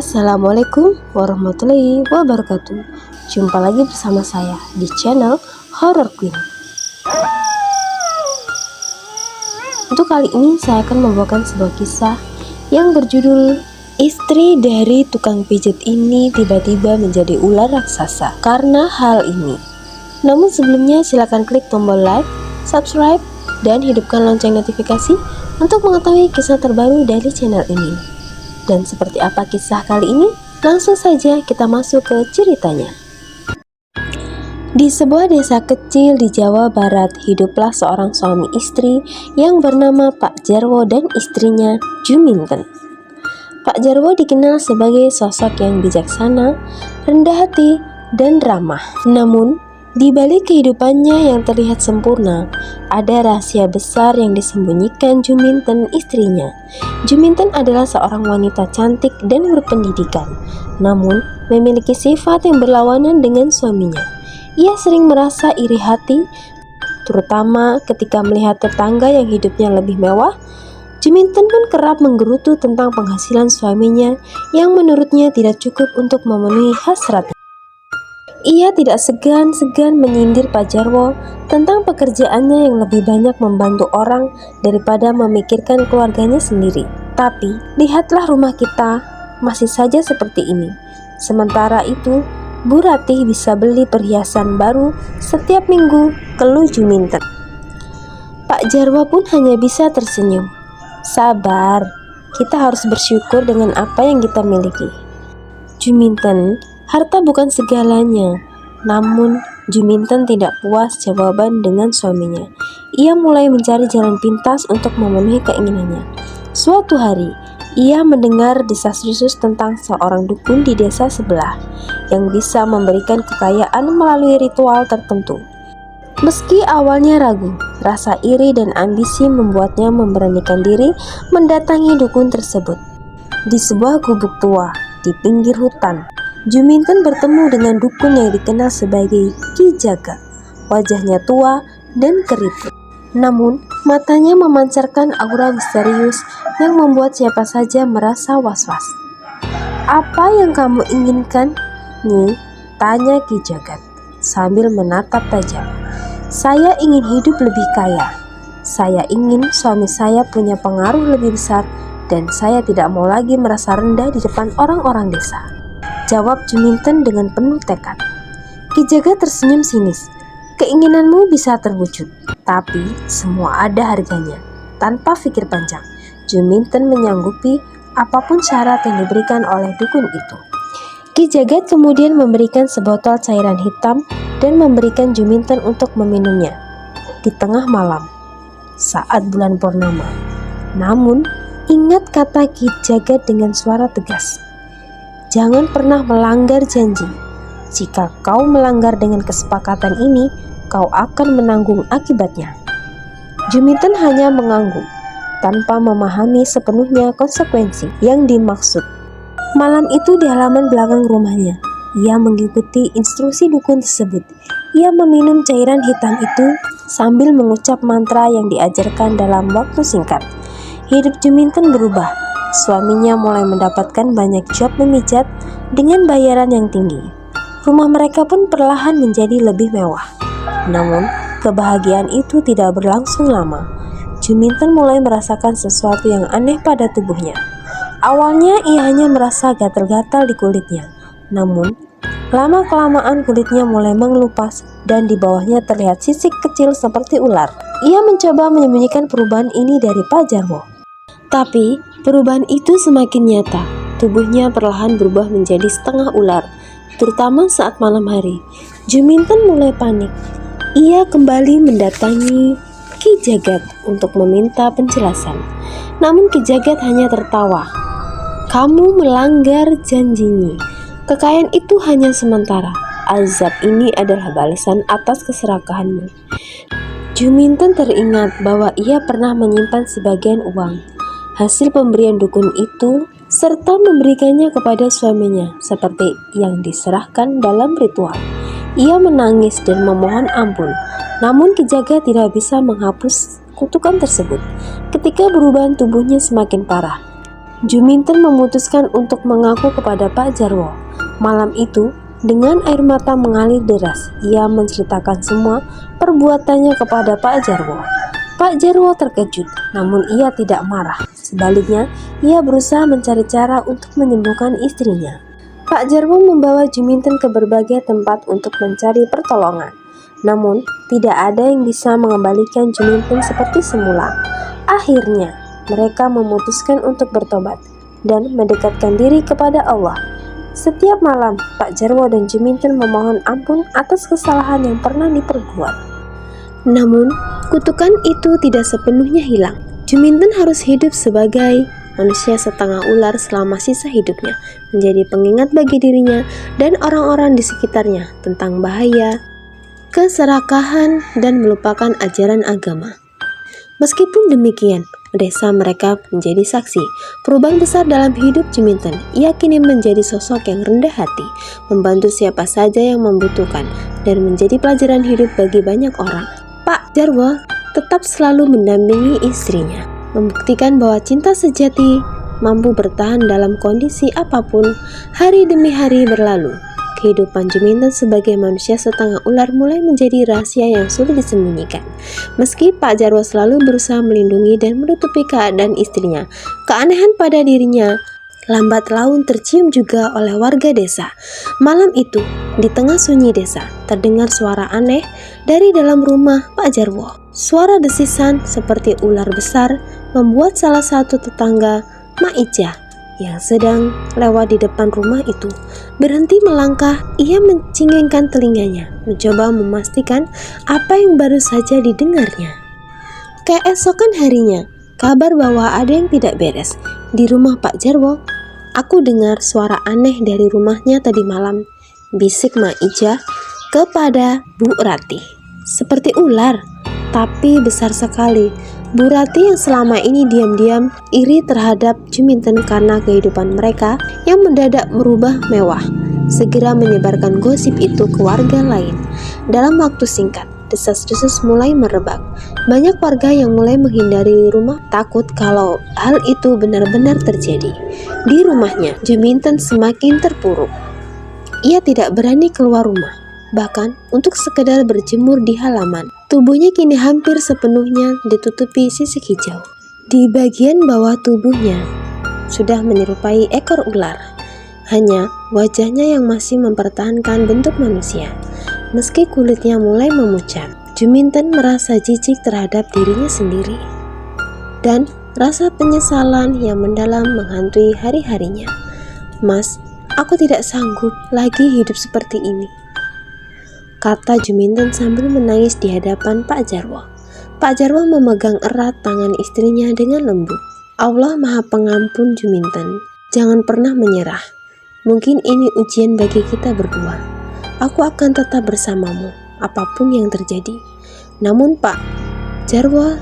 Assalamualaikum warahmatullahi wabarakatuh. Jumpa lagi bersama saya di channel Horror Queen. Untuk kali ini saya akan membawakan sebuah kisah yang berjudul Istri dari tukang pijit ini tiba-tiba menjadi ular raksasa karena hal ini. Namun sebelumnya silakan klik tombol like, subscribe, dan hidupkan lonceng notifikasi untuk mengetahui kisah terbaru dari channel ini. Dan seperti apa kisah kali ini? Langsung saja kita masuk ke ceritanya. Di sebuah desa kecil di Jawa Barat, hiduplah seorang suami istri yang bernama Pak Jarwo dan istrinya Juminten. Pak Jarwo dikenal sebagai sosok yang bijaksana, rendah hati, dan ramah. Namun, di balik kehidupannya yang terlihat sempurna, ada rahasia besar yang disembunyikan Juminten istrinya. Juminten adalah seorang wanita cantik dan berpendidikan, namun memiliki sifat yang berlawanan dengan suaminya. Ia sering merasa iri hati, terutama ketika melihat tetangga yang hidupnya lebih mewah. Juminten pun kerap menggerutu tentang penghasilan suaminya yang menurutnya tidak cukup untuk memenuhi hasratnya. Ia tidak segan-segan menyindir Pak Jarwo tentang pekerjaannya yang lebih banyak membantu orang daripada memikirkan keluarganya sendiri. Tapi, lihatlah rumah kita masih saja seperti ini. Sementara itu, Bu Ratih bisa beli perhiasan baru setiap minggu, keluh Juminten. Pak Jarwo pun hanya bisa tersenyum. Sabar, kita harus bersyukur dengan apa yang kita miliki. Juminten, harta bukan segalanya. Namun, Juminten tidak puas jawaban dengan suaminya. Ia mulai mencari jalan pintas untuk memenuhi keinginannya. Suatu hari, ia mendengar desas-desus tentang seorang dukun di desa sebelah yang bisa memberikan kekayaan melalui ritual tertentu. Meski awalnya ragu, rasa iri dan ambisi membuatnya memberanikan diri mendatangi dukun tersebut. Di sebuah gubuk tua di pinggir hutan, Juminten bertemu dengan dukun yang dikenal sebagai Ki Jaga. Wajahnya tua dan keriput, namun matanya memancarkan aura misterius yang membuat siapa saja merasa was-was. "Apa yang kamu inginkan, Nyi?" tanya Ki Jagat sambil menatap tajam. "Saya ingin hidup lebih kaya. Saya ingin suami saya punya pengaruh lebih besar dan saya tidak mau lagi merasa rendah di depan orang-orang desa," jawab Juminten dengan penuh tekad. Ki Jaga tersenyum sinis. "Keinginanmu bisa terwujud, tapi semua ada harganya." Tanpa pikir panjang, Juminten menyanggupi apapun syarat yang diberikan oleh dukun itu. Ki Jagat kemudian memberikan sebotol cairan hitam dan memberikan Juminten untuk meminumnya di tengah malam saat bulan purnama. Namun, ingat kata Ki Jagat dengan suara tegas, "Jangan pernah melanggar janji. Jika kau melanggar dengan kesepakatan ini, kau akan menanggung akibatnya." Juminten hanya mengangguk tanpa memahami sepenuhnya konsekuensi yang dimaksud. Malam itu di halaman belakang rumahnya, ia mengikuti instruksi dukun tersebut. Ia meminum cairan hitam itu sambil mengucap mantra yang diajarkan dalam waktu singkat. Hidup Juminten berubah. Suaminya mulai mendapatkan banyak job memijat dengan bayaran yang tinggi. Rumah mereka pun perlahan menjadi lebih mewah. Namun, kebahagiaan itu tidak berlangsung lama. Juminten mulai merasakan sesuatu yang aneh pada tubuhnya. Awalnya ia hanya merasa gatal-gatal di kulitnya. Namun, lama-kelamaan kulitnya mulai mengelupas dan di bawahnya terlihat sisik kecil seperti ular. Ia mencoba menyembunyikan perubahan ini dari Pak Jarwo. Tapi, perubahan itu semakin nyata. Tubuhnya perlahan berubah menjadi setengah ular, terutama saat malam hari. Juminten mulai panik. Ia kembali mendatangi Ki Jagat untuk meminta penjelasan. Namun Ki Jagat hanya tertawa. "Kamu melanggar janjinya. Kekayaan itu hanya sementara. Azab ini adalah balasan atas keserakahanmu." Juminten teringat bahwa ia pernah menyimpan sebagian uang hasil pemberian dukun itu serta memberikannya kepada suaminya seperti yang diserahkan dalam ritual. Ia menangis dan memohon ampun, namun Ki Jaga tidak bisa menghapus kutukan tersebut. Ketika perubahan tubuhnya semakin parah, Juminten memutuskan untuk mengaku kepada Pak Jarwo. Malam itu, dengan air mata mengalir deras, ia menceritakan semua perbuatannya kepada Pak Jarwo. Pak Jarwo terkejut, namun ia tidak marah. Sebaliknya, ia berusaha mencari cara untuk menyembuhkan istrinya. Pak Jarwo membawa Juminten ke berbagai tempat untuk mencari pertolongan. Namun, tidak ada yang bisa mengembalikan Juminten seperti semula. Akhirnya, mereka memutuskan untuk bertobat dan mendekatkan diri kepada Allah. Setiap malam, Pak Jarwo dan Juminten memohon ampun atas kesalahan yang pernah diperbuat. Namun, kutukan itu tidak sepenuhnya hilang. Juminten harus hidup sebagai manusia setengah ular selama sisa hidupnya, menjadi pengingat bagi dirinya dan orang-orang di sekitarnya tentang bahaya keserakahan dan melupakan ajaran agama. Meskipun demikian, desa mereka menjadi saksi perubahan besar dalam hidup Juminten. Ia kini menjadi sosok yang rendah hati, membantu siapa saja yang membutuhkan, dan menjadi pelajaran hidup bagi banyak orang. Pak Jarwo tetap selalu mendampingi istrinya, membuktikan bahwa cinta sejati mampu bertahan dalam kondisi apapun. Hari demi hari berlalu. Kehidupan Juminten sebagai manusia setengah ular mulai menjadi rahasia yang sulit disembunyikan. Meski Pak Jarwo selalu berusaha melindungi dan menutupi keadaan istrinya, keanehan pada dirinya lambat laun tercium juga oleh warga desa. Malam itu, di tengah sunyi desa, terdengar suara aneh dari dalam rumah Pak Jarwo. Suara desisan seperti ular besar membuat salah satu tetangga, Mak Ijah, yang sedang lewat di depan rumah itu berhenti melangkah. Ia mencingkingkan telinganya, mencoba memastikan apa yang baru saja didengarnya. Keesokan harinya, kabar bahwa ada yang tidak beres di rumah Pak Jarwo. Aku dengar suara aneh dari rumahnya tadi malam, bisik Mak Ijah kepada Bu Ratih. Seperti ular, tapi besar sekali. Bu Ratih yang selama ini diam-diam iri terhadap Juminten karena kehidupan mereka yang mendadak berubah mewah, segera menyebarkan gosip itu ke warga lain. Dalam waktu singkat, desas-desus mulai merebak. Banyak warga yang mulai menghindari rumah, takut kalau hal itu benar-benar terjadi. Di rumahnya, Juminten semakin terpuruk. Ia tidak berani keluar rumah, bahkan untuk sekedar berjemur di halaman. Tubuhnya kini hampir sepenuhnya ditutupi sisik hijau. Di bagian bawah tubuhnya sudah menyerupai ekor ular. Hanya wajahnya yang masih mempertahankan bentuk manusia. Meski kulitnya mulai memucat, Juminten merasa jijik terhadap dirinya sendiri. Dan rasa penyesalan yang mendalam menghantui hari-harinya. Mas, aku tidak sanggup lagi hidup seperti ini, kata Juminten sambil menangis di hadapan Pak Jarwo. Pak Jarwo memegang erat tangan istrinya dengan lembut. Allah Maha Pengampun Juminten, jangan pernah menyerah. Mungkin ini ujian bagi kita berdua. Aku akan tetap bersamamu, apapun yang terjadi. Namun Pak Jarwo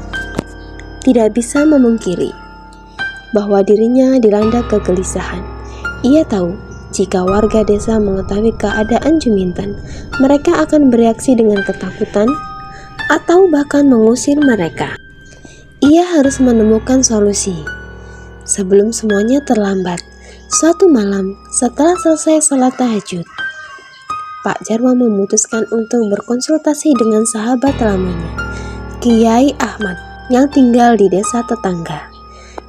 tidak bisa memungkiri bahwa dirinya dilanda kegelisahan. Ia tahu jika warga desa mengetahui keadaan Juminten, mereka akan bereaksi dengan ketakutan atau bahkan mengusir mereka. Ia harus menemukan solusi sebelum semuanya terlambat. Suatu malam, setelah selesai salat tahajud, Pak Jarwo memutuskan untuk berkonsultasi dengan sahabat lamanya, Kiai Ahmad, yang tinggal di desa tetangga.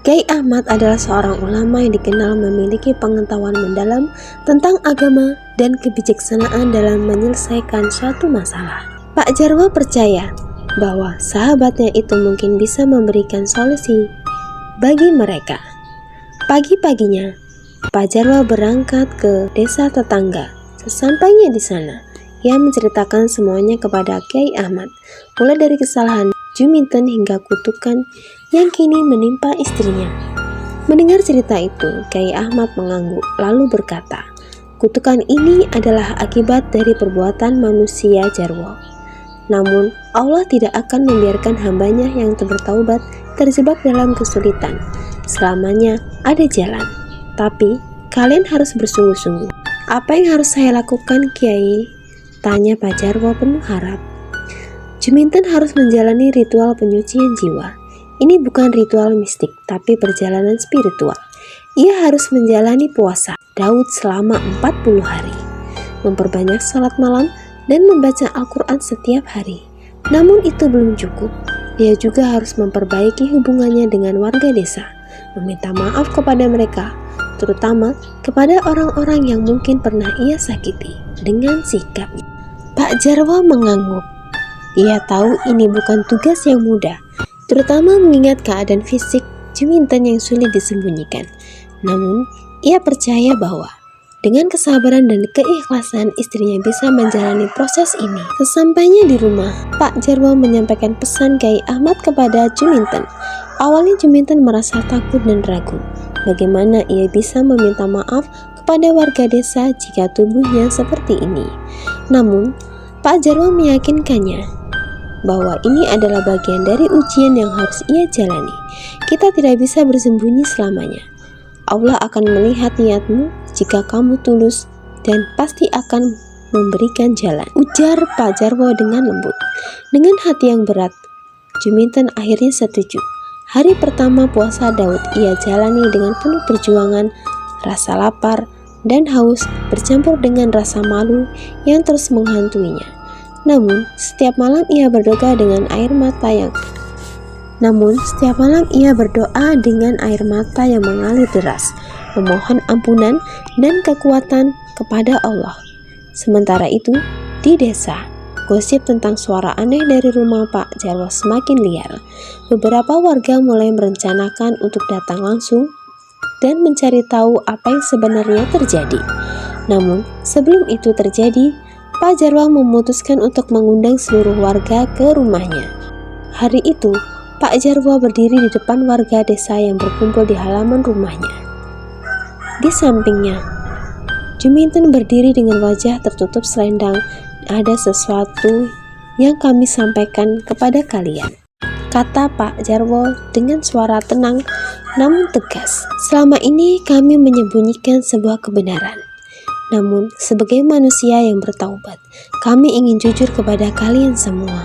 Kiai Ahmad adalah seorang ulama yang dikenal memiliki pengetahuan mendalam tentang agama dan kebijaksanaan dalam menyelesaikan suatu masalah. Pak Jarwo percaya bahwa sahabatnya itu mungkin bisa memberikan solusi bagi mereka. Pagi-paginya, Pak Jarwo berangkat ke desa tetangga. Sesampainya di sana, ia menceritakan semuanya kepada Kiai Ahmad, mulai dari kesalahan Juminten hingga kutukan yang kini menimpa istrinya. Mendengar cerita itu, Kiai Ahmad mengangguk lalu berkata, kutukan ini adalah akibat dari perbuatan manusia Jarwo. Namun, Allah tidak akan membiarkan hambanya yang bertaubat terjebak dalam kesulitan. Selamanya ada jalan, tapi kalian harus bersungguh-sungguh. Apa yang harus saya lakukan, Kiai? Tanya Pak Jarwo penuh harap. Juminten harus menjalani ritual penyucian jiwa. Ini bukan ritual mistik, tapi perjalanan spiritual. ia harus menjalani puasa Daud selama 40 hari, memperbanyak salat malam dan membaca Al-Quran setiap hari. Namun itu belum cukup, dia juga harus memperbaiki hubungannya dengan warga desa, meminta maaf kepada mereka, terutama kepada orang-orang yang mungkin pernah ia sakiti dengan sikapnya. Pak Jarwo mengangguk. Ia tahu ini bukan tugas yang mudah, terutama mengingat keadaan fisik Juminten yang sulit disembunyikan. Namun, ia percaya bahwa dengan kesabaran dan keikhlasan istrinya bisa menjalani proses ini. Sesampainya di rumah, Pak Jarwo menyampaikan pesan Kyai Ahmad kepada Juminten. Awalnya Juminten merasa takut dan ragu. Bagaimana ia bisa meminta maaf kepada warga desa jika tubuhnya seperti ini? Namun, Pak Jarwo meyakinkannya bahwa ini adalah bagian dari ujian yang harus ia jalani. Kita tidak bisa bersembunyi selamanya. Allah akan melihat niatmu jika kamu tulus dan pasti akan memberikan jalan, ujar Pak Jarwo dengan lembut. Dengan hati yang berat, Juminten akhirnya setuju. Hari pertama puasa Daud ia jalani dengan penuh perjuangan. Rasa lapar dan haus bercampur dengan rasa malu yang terus menghantuinya. Namun, setiap malam ia berdoa dengan air mata yang mengalir deras, memohon ampunan dan kekuatan kepada Allah. Sementara itu, di desa, gosip tentang suara aneh dari rumah Pak Jarwo semakin liar. Beberapa warga mulai merencanakan untuk datang langsung dan mencari tahu apa yang sebenarnya terjadi. Namun, sebelum itu terjadi, Pak Jarwo memutuskan untuk mengundang seluruh warga ke rumahnya. Hari itu, Pak Jarwo berdiri di depan warga desa yang berkumpul di halaman rumahnya. Di sampingnya, Juminten berdiri dengan wajah tertutup selendang. Ada sesuatu yang kami sampaikan kepada kalian, kata Pak Jarwo dengan suara tenang namun tegas. Selama ini kami menyembunyikan sebuah kebenaran. Namun, sebagai manusia yang bertaubat, kami ingin jujur kepada kalian semua.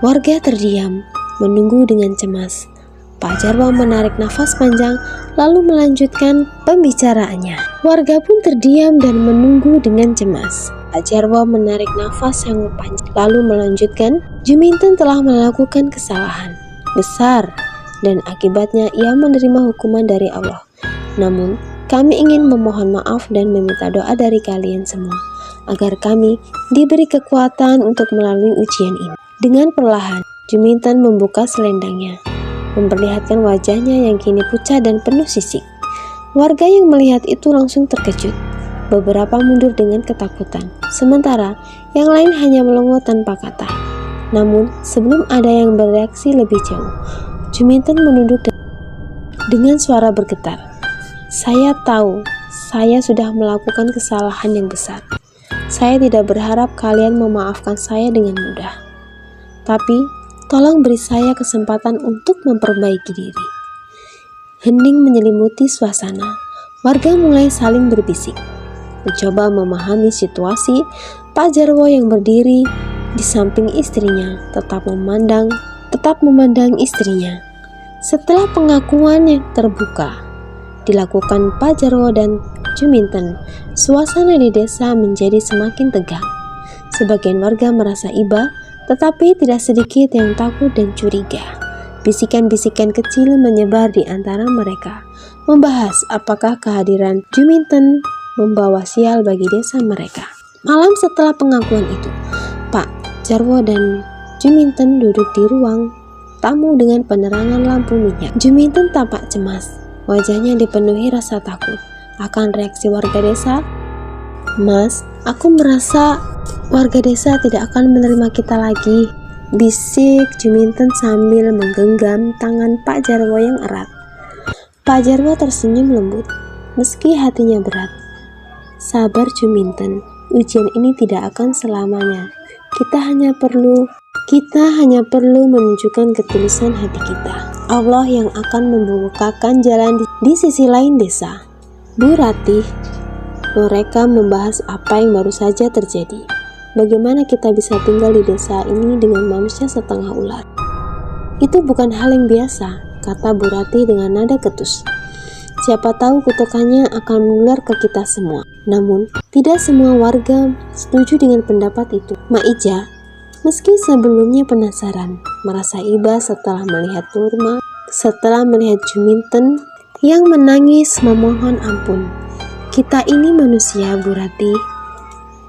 Warga terdiam, menunggu dengan cemas. Pak Jarwo menarik nafas panjang, lalu melanjutkan pembicaraannya. Warga pun terdiam dan menunggu dengan cemas. Pak Jarwo menarik nafas yang panjang, lalu melanjutkan, Juminten telah melakukan kesalahan besar, dan akibatnya ia menerima hukuman dari Allah. Namun, kami ingin memohon maaf dan meminta doa dari kalian semua, agar kami diberi kekuatan untuk melalui ujian ini. Dengan perlahan, Juminten membuka selendangnya, memperlihatkan wajahnya yang kini pucat dan penuh sisik. Warga yang melihat itu langsung terkejut. Beberapa mundur dengan ketakutan, sementara yang lain hanya melongo tanpa kata. Namun, sebelum ada yang bereaksi lebih jauh, Juminten menunduk dengan suara bergetar. Saya tahu, saya sudah melakukan kesalahan yang besar. Saya tidak berharap kalian memaafkan saya dengan mudah. Tapi, tolong beri saya kesempatan untuk memperbaiki diri. Hening menyelimuti suasana. Warga mulai saling berbisik, mencoba memahami situasi. Pak Jarwo yang berdiri di samping istrinya tetap memandang istrinya. Setelah pengakuan yang terbuka dilakukan Pak Jarwo dan Juminten, suasana di desa menjadi semakin tegang. Sebagian warga merasa iba, tetapi tidak sedikit yang takut dan curiga. Bisikan-bisikan kecil menyebar di antara mereka, membahas apakah kehadiran Juminten membawa sial bagi desa mereka. Malam setelah pengakuan itu, Pak Jarwo dan Juminten duduk di ruang tamu dengan penerangan lampu minyak. Juminten tampak cemas. Wajahnya dipenuhi rasa takut akan reaksi warga desa. Mas, aku merasa warga desa tidak akan menerima kita lagi, bisik Juminten sambil menggenggam tangan Pak Jarwo yang erat. Pak Jarwo tersenyum lembut, meski hatinya berat. Sabar Juminten, ujian ini tidak akan selamanya. Kita hanya perlu menunjukkan ketulusan hati kita. Allah yang akan membukakan jalan di sisi lain desa. Bu Ratih, mereka membahas apa yang baru saja terjadi. Bagaimana kita bisa tinggal di desa ini dengan manusia setengah ular? Itu bukan hal yang biasa, kata Bu Ratih dengan nada ketus. Siapa tahu kutukannya akan menular ke kita semua. Namun, tidak semua warga setuju dengan pendapat itu. Mak Ija, meski sebelumnya penasaran, merasa iba setelah melihat Juminten yang menangis memohon ampun. Kita ini manusia, Bu Rati.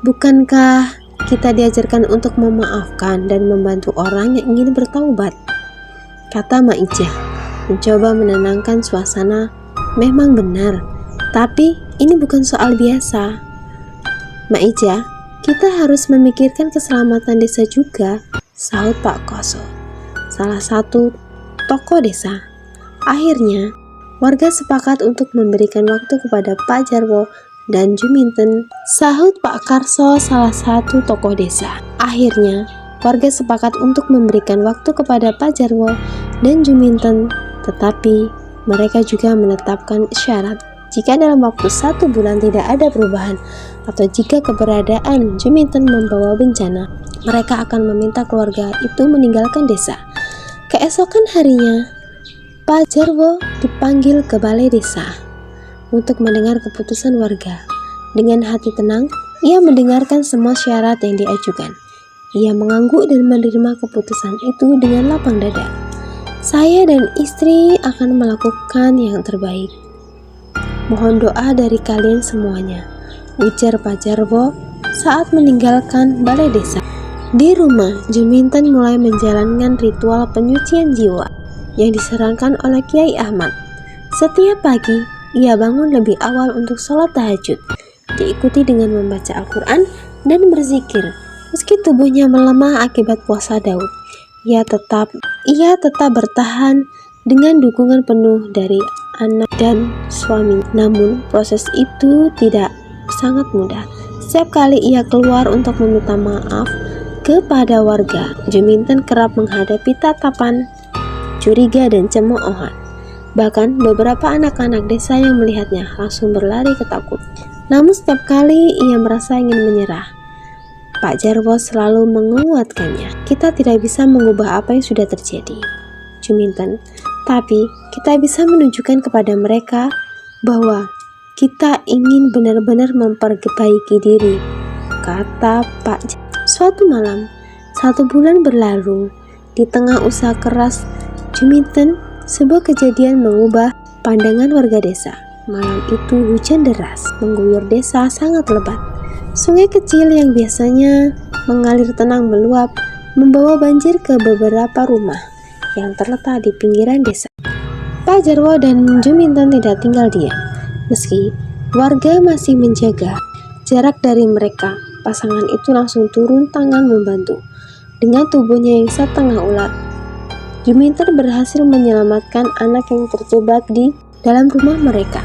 Bukankah kita diajarkan untuk memaafkan dan membantu orang yang ingin bertaubat? Kata Mak Ija, mencoba menenangkan suasana. Memang benar, tapi ini bukan soal biasa. Mak Ija, kita harus memikirkan keselamatan desa juga, sahut Pak Koso, salah satu tokoh desa. Akhirnya, warga sepakat untuk memberikan waktu kepada Pak Jarwo dan Juminten, sahut Pak Karso, salah satu tokoh desa. Akhirnya, warga sepakat untuk memberikan waktu kepada Pak Jarwo dan Juminten, tetapi mereka juga menetapkan syarat. Jika dalam waktu 1 bulan tidak ada perubahan, atau jika keberadaan Juminten membawa bencana, mereka akan meminta keluarga itu meninggalkan desa. Keesokan harinya, Pak Jarwo dipanggil ke balai desa untuk mendengar keputusan warga. Dengan hati tenang, ia mendengarkan semua syarat yang diajukan. Ia mengangguk dan menerima keputusan itu dengan lapang dada. Saya dan istri akan melakukan yang terbaik. Mohon doa dari kalian semuanya, ujar Pak Jarwo saat meninggalkan balai desa. Di rumah, Juminten mulai menjalankan ritual penyucian jiwa yang disarankan oleh Kiai Ahmad. Setiap pagi, ia bangun lebih awal untuk sholat tahajud, diikuti dengan membaca Al-Quran dan berzikir. Meski tubuhnya melemah akibat puasa Daud, ia tetap bertahan dengan dukungan penuh dari anak dan suami. Namun, proses itu tidak sangat mudah. Setiap kali ia keluar untuk meminta maaf kepada warga, Juminten kerap menghadapi tatapan curiga dan cemoohan. Bahkan beberapa anak-anak desa yang melihatnya langsung berlari ketakutan. Namun setiap kali ia merasa ingin menyerah, Pak Jarwo selalu menguatkannya. Kita tidak bisa mengubah apa yang sudah terjadi, Juminten, tapi kita bisa menunjukkan kepada mereka bahwa kita ingin benar-benar memperbaiki diri, kata Pak Jarwo. Suatu malam, 1 bulan berlalu, di tengah usaha keras Juminten, sebuah kejadian mengubah pandangan warga desa. Malam itu hujan deras mengguyur desa sangat lebat. Sungai kecil yang biasanya mengalir tenang meluap, membawa banjir ke beberapa rumah yang terletak di pinggiran desa. Pak Jarwo dan Juminten tidak tinggal diam. Meski warga masih menjaga jarak dari mereka, pasangan itu langsung turun tangan membantu. Dengan tubuhnya yang setengah ular, Juminten berhasil menyelamatkan anak yang terjebak di dalam rumah mereka.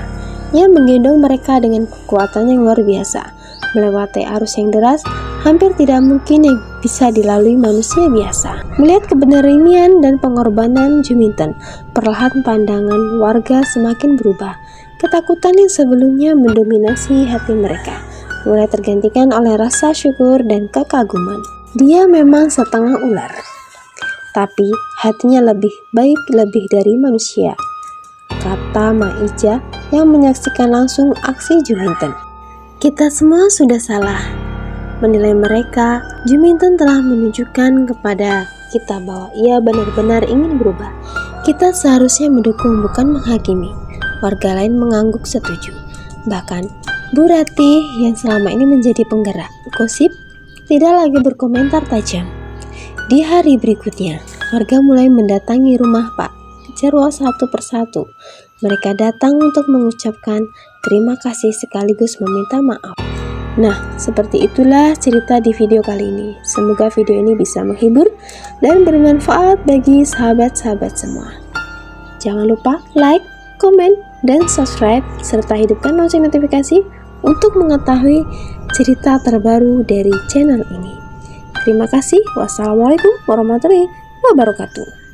Ia menggendong mereka dengan kekuatan yang luar biasa. Melewati arus yang deras, hampir tidak mungkin yang bisa dilalui manusia biasa. Melihat keberanian dan pengorbanan Juminten, perlahan pandangan warga semakin berubah. Ketakutan yang sebelumnya mendominasi hati mereka mulai tergantikan oleh rasa syukur dan kekaguman. Dia memang setengah ular, tapi hatinya lebih baik lebih dari manusia, kata Mak Ija yang menyaksikan langsung aksi Juminten. Kita semua sudah salah menilai mereka. Juminten telah menunjukkan kepada kita bahwa ia benar-benar ingin berubah. Kita seharusnya mendukung, bukan menghakimi. Warga lain mengangguk setuju. Bahkan Bu Rati yang selama ini menjadi penggerak gosip tidak lagi berkomentar tajam. Di hari berikutnya, warga mulai mendatangi rumah Pak Jarwo satu persatu. Mereka datang untuk mengucapkan terima kasih sekaligus meminta maaf. Nah, seperti itulah cerita di video kali ini. Semoga video ini bisa menghibur dan bermanfaat bagi sahabat-sahabat semua. Jangan lupa like, komen, dan subscribe, serta hidupkan lonceng notifikasi untuk mengetahui cerita terbaru dari channel ini. Terima kasih. Wassalamualaikum warahmatullahi wabarakatuh.